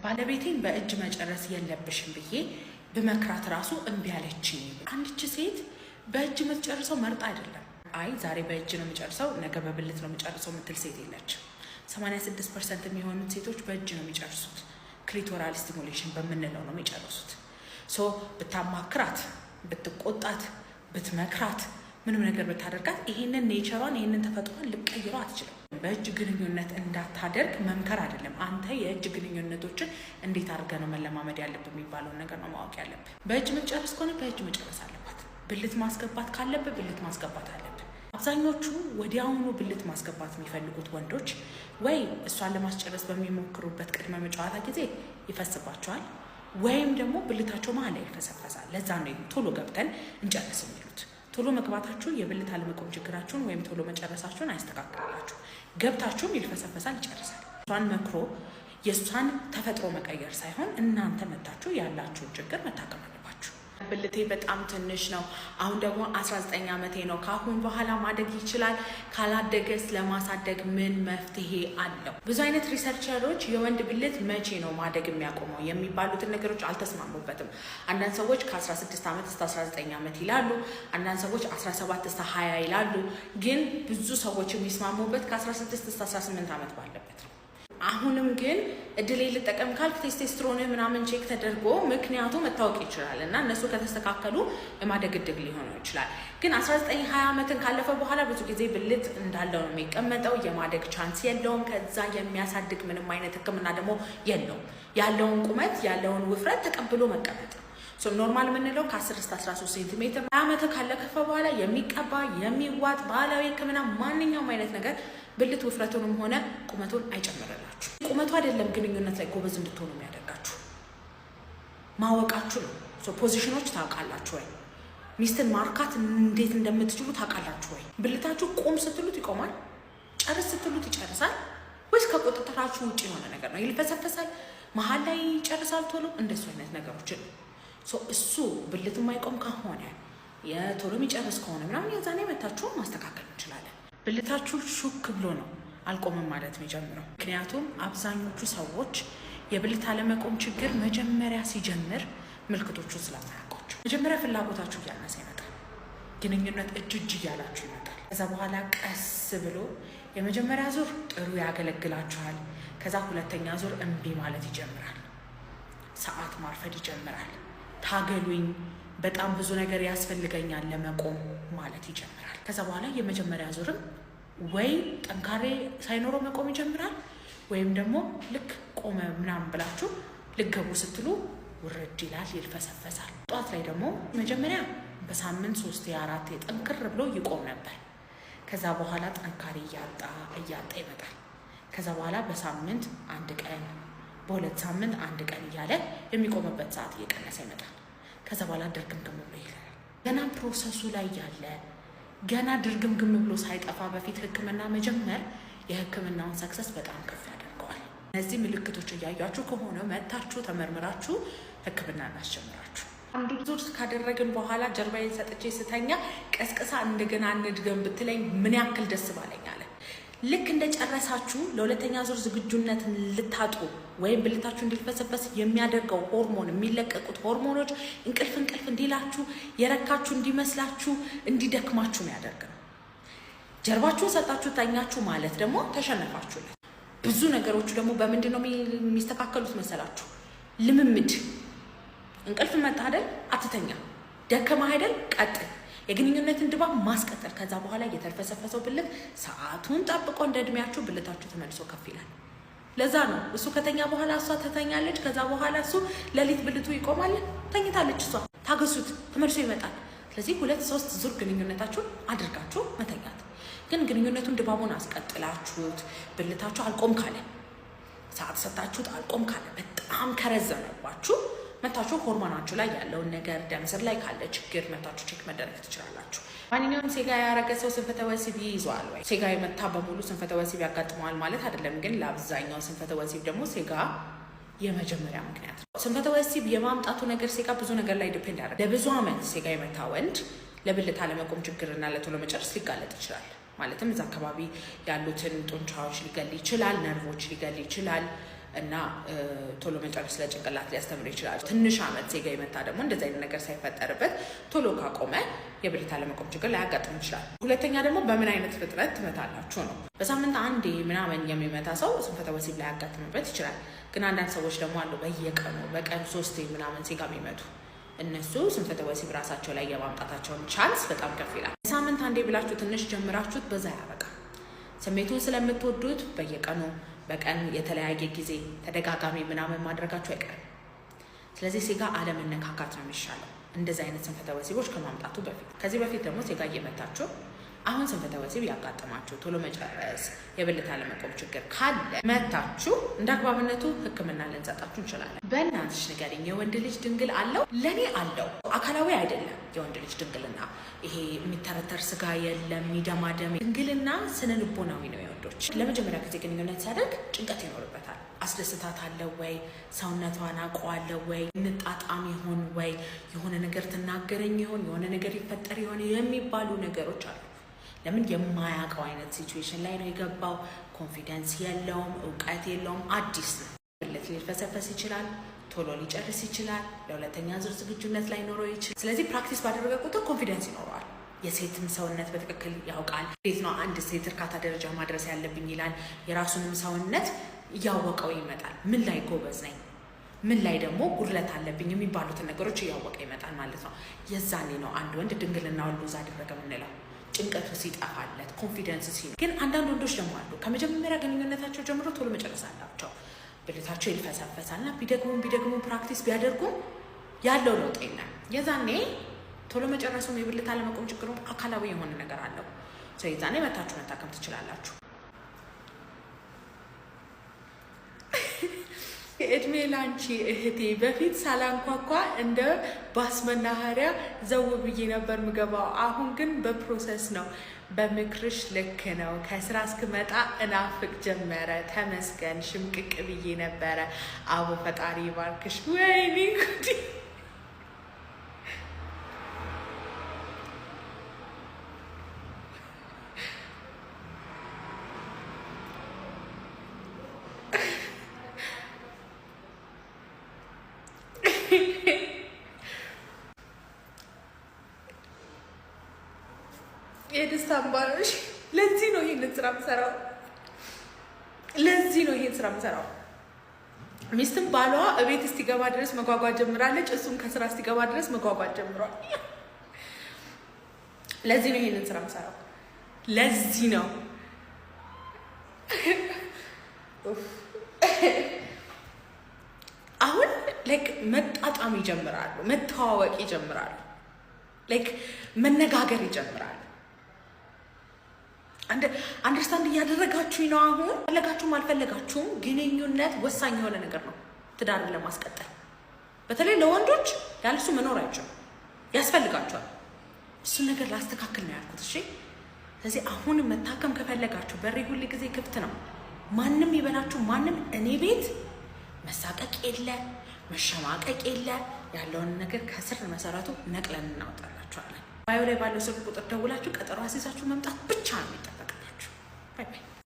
ባለቤቴን በእጅ መጨረስ የለብሽም ብዬ በመክራት ራሱ እምቢ አለችኝ። አንዲች ሴት በእጅ የምትጨርሰው መርጣ አይደለም። አይ ዛሬ በእጅ ነው የምጨርሰው ነገ በብልት ነው የምጨርሰው የምትል ሴት የለችም። 86% የሚሆኑት ሴቶች በእጅ ነው የሚጨርሱት። ክሊቶራል ስቲሙሌሽን በምንለው ነው የሚጨርሱት። ብታማክራት፣ ብትቆጣት፣ ብትመክራት፣ ምንም ነገር ብታደርጋት ይሄንን ኔቸሯን ይሄንን ተፈጥሯን ልቀይረው አትችልም። በእጅ ግንኙነት እንዳታደርግ መምከር አይደለም። አንተ የእጅ ግንኙነቶችን እንዴት አድርገህ ነው መለማመድ ያለብህ የሚባለውን ነገር ነው ማወቅ ያለብህ። በእጅ መጨረስ ከሆነ በእጅ መጨረስ አለባት። ብልት ማስገባት ካለብህ ብልት ማስገባት አለብህ። አብዛኞቹ ወዲያውኑ ብልት ማስገባት የሚፈልጉት ወንዶች ወይ እሷን ለማስጨረስ በሚሞክሩበት ቅድመ መጫወታ ጊዜ ይፈስባቸዋል፣ ወይም ደግሞ ብልታቸው መሀል ላይ ይፈሰፈሳል። ለዛ ነው ቶሎ ገብተን እንጨርስ የሚሉት። ቶሎ መግባታችሁ የብልት አለመቆም ችግራችሁን ወይም ቶሎ መጨረሳችሁን አያስተካክላችሁ። ገብታችሁም ይልፈሰፈሳል፣ ይጨርሳል። እሷን መክሮ የእሷን ተፈጥሮ መቀየር ሳይሆን እናንተ መታችሁ ያላችሁን ችግር መታከም አለባችሁ። ብልቴ በጣም ትንሽ ነው፣ አሁን ደግሞ 19 ዓመቴ ነው፣ ከአሁን በኋላ ማደግ ይችላል፣ ካላደገስ ለማሳደግ ምን መፍትሄ አለው? ብዙ አይነት ሪሰርቸሮች የወንድ ብልት መቼ ነው ማደግ የሚያቆመው የሚባሉትን ነገሮች አልተስማሙበትም። አንዳንድ ሰዎች ከ16 ዓመት እስከ 19 ዓመት ይላሉ፣ አንዳንድ ሰዎች 17 እስከ 20 ይላሉ። ግን ብዙ ሰዎች የሚስማሙበት ከ16 እስከ 18 ዓመት ባለበት ነው። አሁንም ግን እድሌ ልጠቀም ካልክ ቴስቴስትሮን ምናምን ቼክ ተደርጎ ምክንያቱ መታወቅ ይችላል እና እነሱ ከተስተካከሉ የማደግ እድል ሊሆን ይችላል። ግን 19-20 ዓመትን ካለፈ በኋላ ብዙ ጊዜ ብልት እንዳለው ነው የሚቀመጠው፣ የማደግ ቻንስ የለውም። ከዛ የሚያሳድግ ምንም አይነት ሕክምና ደግሞ የለውም። ያለውን ቁመት ያለውን ውፍረት ተቀብሎ መቀመጥ ነው። ኖርማል የምንለው ከ10 እስከ 13 ሴንቲሜትር። 20 ዓመት ካለፈ በኋላ የሚቀባ የሚዋጥ ባህላዊ ሕክምና ማንኛውም አይነት ነገር ብልት ውፍረቱንም ሆነ ቁመቱን አይጨምርላችሁ። ቁመቱ አይደለም ግንኙነት ላይ ጎበዝ እንድትሆኑ የሚያደርጋችሁ ማወቃችሁ ነው። ፖዚሽኖች ታውቃላችሁ ወይ? ሚስትን ማርካት እንዴት እንደምትችሉ ታውቃላችሁ ወይ? ብልታችሁ ቁም ስትሉት ይቆማል፣ ጨርስ ስትሉት ይጨርሳል ወይስ ከቁጥጥራችሁ ውጭ የሆነ ነገር ነው? ይልፈሰፈሳል፣ መሀል ላይ ይጨርሳል ቶሎ። እንደሱ አይነት ነገሮችን እሱ ብልት የማይቆም ከሆነ የቶሎ የሚጨርስ ከሆነ ምናምን የዛኔ መታችሁ ማስተካከል እንችላለን። ብልታችሁ ሹክ ብሎ ነው አልቆምም ማለት የሚጀምረው። ምክንያቱም አብዛኞቹ ሰዎች የብልት አለመቆም ችግር መጀመሪያ ሲጀምር ምልክቶቹ ስለማያውቋቸው፣ መጀመሪያ ፍላጎታችሁ እያነሰ ይመጣል፣ ግንኙነት እጅ እያላችሁ ይመጣል። ከዛ በኋላ ቀስ ብሎ የመጀመሪያ ዙር ጥሩ ያገለግላችኋል። ከዛ ሁለተኛ ዙር እምቢ ማለት ይጀምራል፣ ሰዓት ማርፈድ ይጀምራል። ታገሉኝ፣ በጣም ብዙ ነገር ያስፈልገኛል ለመቆም ማለት ይጀምራል። ከዛ በኋላ የመጀመሪያ ዙርም ወይ ጠንካሬ ሳይኖረው መቆም ይጀምራል፣ ወይም ደግሞ ልክ ቆመ ምናምን ብላችሁ ልገቡ ስትሉ ውርድ ይላል፣ ይልፈሰፈሳል። ጧት ላይ ደግሞ መጀመሪያ በሳምንት 3-4 ጠንክር ብሎ ይቆም ነበር። ከዛ በኋላ ጥንካሬ እያጣ ይመጣል። ከዛ በኋላ በሳምንት 1 ቀን፣ በ2 ሳምንት 1 ቀን እያለ የሚቆምበት ሰዓት እየቀነሰ ይመጣል። ከዛ በኋላ ድርግምግም ብሎ ይላል። ገና ፕሮሰሱ ላይ ያለ ገና ድርግምግም ብሎ ሳይጠፋ በፊት ሕክምና መጀመር የሕክምናውን ሰክሰስ በጣም ከፍ ያደርገዋል። እነዚህ ምልክቶች እያያችሁ ከሆነ መታችሁ ተመርምራችሁ ሕክምና እናስጀምራችሁ። አንዱ ዙር ካደረግን በኋላ ጀርባዬን ሰጥቼ ስተኛ ቀስቅሳ እንደገና እንድገም ብትለኝ ምን ያክል ደስ ባለኝ አለ። ልክ እንደጨረሳችሁ ለሁለተኛ ዙር ዝግጁነት ልታጡ ወይም ብልታችሁ እንዲልፈሰፈስ የሚያደርገው ሆርሞን የሚለቀቁት ሆርሞኖች እንቅልፍ እንዲላችሁ የረካችሁ እንዲመስላችሁ እንዲደክማችሁ ነው ያደርገው። ጀርባችሁን ሰጣችሁ ተኛችሁ ማለት ደግሞ ተሸነፋችሁለት። ብዙ ነገሮች ደግሞ በምንድን ነው የሚስተካከሉት መሰላችሁ? ልምምድ። እንቅልፍ መጣ አይደል? አትተኛ። ደከማ አይደል? ቀጥል። የግንኙነትን ድባብ ማስቀጠል። ከዛ በኋላ እየተልፈሰፈሰው ብልት ሰዓቱን ጠብቆ እንደ እድሜያችሁ ብልታችሁ ተመልሶ ከፍ ይላል። ለዛ ነው እሱ ከተኛ በኋላ እሷ ተተኛለች። ከዛ በኋላ እሱ ሌሊት ብልቱ ይቆማል። ተኝታለች እሷ፣ ታገሱት፣ ተመልሶ ይመጣል። ስለዚህ 2-3 ዙር ግንኙነታችሁን አድርጋችሁ መተኛት። ግን ግንኙነቱን ድባቡን አስቀጥላችሁት ብልታችሁ አልቆም ካለ፣ ሰዓት ሰጣችሁት አልቆም ካለ፣ በጣም ከረዘመባችሁ መታችሁ ሆርሞናችሁ ላይ ያለውን ነገር ደም ስር ላይ ካለ ችግር መታችሁ ቼክ መደረግ ትችላላችሁ። ማንኛውም ሴጋ ያረገ ሰው ስንፈተ ወሲብ ይይዘዋል ወይ? ሴጋ የመታ በሙሉ ስንፈተ ወሲብ ያጋጥመዋል ማለት አይደለም። ግን ለአብዛኛው ስንፈተ ወሲብ ደግሞ ሴጋ የመጀመሪያ ምክንያት ነው። ስንፈተ ወሲብ የማምጣቱ ነገር ሴጋ ብዙ ነገር ላይ ዲፔንድ ያደርጋል። ለብዙ ዓመት ሴጋ የመታ ወንድ ለብልት አለመቆም ችግርና ለቶሎ መጨረስ ሊጋለጥ ይችላል። ማለትም እዛ አካባቢ ያሉትን ጡንቻዎች ሊገል ይችላል፣ ነርቮች ሊገል ይችላል፣ እና ቶሎ መጨረስ ለጭንቅላት ሊያስተምር ይችላል። ትንሽ ዓመት ዜጋ የመታ ደግሞ እንደዚህ አይነት ነገር ሳይፈጠርበት ቶሎ ካቆመ የብልት አለመቆም ችግር ላያጋጥም ይችላል። ሁለተኛ ደግሞ በምን አይነት ፍጥነት ትመታላችሁ ነው። በሳምንት አንዴ ምናምን የሚመታ ሰው ስንፈተ ወሲብ ላያጋጥምበት ይችላል። ግን አንዳንድ ሰዎች ደግሞ አሉ በየቀኑ በቀን 3 ምናምን ዜጋ የሚመቱ እነሱ ስንፈተ ወሲብ ራሳቸው ላይ የማምጣታቸውን ቻንስ በጣም ከፍ ይላል። በሳምንት አንዴ ብላችሁ ትንሽ ጀምራችሁት በዛ ያበቃል። ስሜቱን ስለምትወዱት በየቀኑ በቀን የተለያየ ጊዜ ተደጋጋሚ ምናምን ማድረጋችሁ አይቀርም። ስለዚህ ሴጋ አለመነካካት ነው የሚሻለው እንደዚህ አይነት ስንፈተ ወሲቦች ከማምጣቱ በፊት። ከዚህ በፊት ደግሞ ሴጋ እየመታችሁ አሁን ስንፈተ ወሲብ ያጋጥማችሁ ቶሎ መጨረስ የብልት አለመቆም ችግር ካለ መታችሁ እንደ አግባብነቱ ሕክምና ልንሰጣችሁ እንችላለን። በእናትሽ ንገሪኝ፣ የወንድ ልጅ ድንግል አለው? ለእኔ አለው። አካላዊ አይደለም የወንድ ልጅ ድንግልና። ይሄ የሚተረተር ስጋ የለም የሚደማደም ድንግልና ስነ ልቦናዊ ነው። የወንዶች ለመጀመሪያ ጊዜ ግንኙነት ሲያደርግ ጭንቀት ይኖርበታል። አስደስታት አለው ወይ? ሰውነቷን አውቀዋለሁ ወይ? እንጣጣም ይሆን ወይ? የሆነ ነገር ትናገረኝ ይሆን? የሆነ ነገር ይፈጠር ይሆን የሚባሉ ነገሮች አሉ። ለምን የማያውቀው አይነት ሲቹዌሽን ላይ ነው የገባው። ኮንፊደንስ የለውም፣ እውቀት የለውም፣ አዲስ ነው። ብልት ሊፈሰፈስ ይችላል፣ ቶሎ ሊጨርስ ይችላል፣ ለሁለተኛ ዙር ዝግጁነት ላይ ኖረው ይችላል። ስለዚህ ፕራክቲስ ባደረገ ቁጥር ኮንፊደንስ ይኖረዋል። የሴትም ሰውነት በትክክል ያውቃል። እንዴት ነው አንድ ሴት እርካታ ደረጃ ማድረስ ያለብኝ ይላል። የራሱንም ሰውነት እያወቀው ይመጣል። ምን ላይ ጎበዝ ነኝ፣ ምን ላይ ደግሞ ጉድለት አለብኝ የሚባሉትን ነገሮች እያወቀ ይመጣል ማለት ነው። የዛኔ ነው አንድ ወንድ ድንግልናውን ሉዝ አደረገ ምንለው። ጭንቀቱ ሲጠፋለት ኮንፊደንስ ሲኖር። ግን አንዳንድ ወንዶች ደግሞ አሉ ከመጀመሪያ ግንኙነታቸው ጀምሮ ቶሎ መጨረስ አላቸው። ብልታቸው ይልፈሰፈሳልና ቢደግሙ ፕራክቲስ ቢያደርጉም ያለው ለውጥ የለም። የዛኔ ቶሎ መጨረሱም የብልት አለመቆም ችግሩም አካላዊ የሆነ ነገር አለው። የዛኔ መታችሁ መታከም ትችላላችሁ። የእድሜ ላንቺ እህቴ፣ በፊት ሳላንኳኳ እንደ ባስ መናኸሪያ ዘው ብዬ ነበር ምገባው። አሁን ግን በፕሮሰስ ነው። በምክርሽ ልክ ነው። ከስራ እስክመጣ እናፍቅ ጀመረ። ተመስገን። ሽምቅቅ ብዬ ነበረ። አቦ ፈጣሪ ባርክሽ። ወይኔ ጉዲ! የደስታ አምባሮች። ለዚህ ነው ይሄን ስራ የምሰራው። ሚስትም ባሏ እቤት እስቲገባ ድረስ መጓጓት ጀምራለች። እሱም ከስራ እስቲገባ ድረስ መጓጓት ጀምሯል። ለዚህ ነው ይሄን ስራ የምሰራው። ለዚህ ነው አሁን መጣጣም ይጀምራሉ፣ መተዋወቅ ይጀምራሉ፣ መነጋገር ይጀምራሉ። አንደርስታንድ እያደረጋችሁኝ ነው። አሁን ፈለጋችሁም አልፈለጋችሁም ግንኙነት ወሳኝ የሆነ ነገር ነው ትዳርን ለማስቀጠል። በተለይ ለወንዶች ያለሱ መኖር አይችሉም፣ ያስፈልጋቸዋል። እሱን ነገር ላስተካክል ነው ያልኩት። እሺ፣ ስለዚህ አሁን መታከም ከፈለጋችሁ በሬ ሁል ጊዜ ክፍት ነው። ማንም ይበላችሁ ማንም፣ እኔ ቤት መሳቀቅ የለ መሸማቀቅ የለ። ያለውን ነገር ከስር መሰረቱ ነቅለን እናወጣላችኋለን። ባዮ ላይ ባለው ስልክ ቁጥር ደውላችሁ ቀጠሮ አስይዛችሁ መምጣት ብቻ ነው የሚጠበቅባችሁ። ባይ ባይ።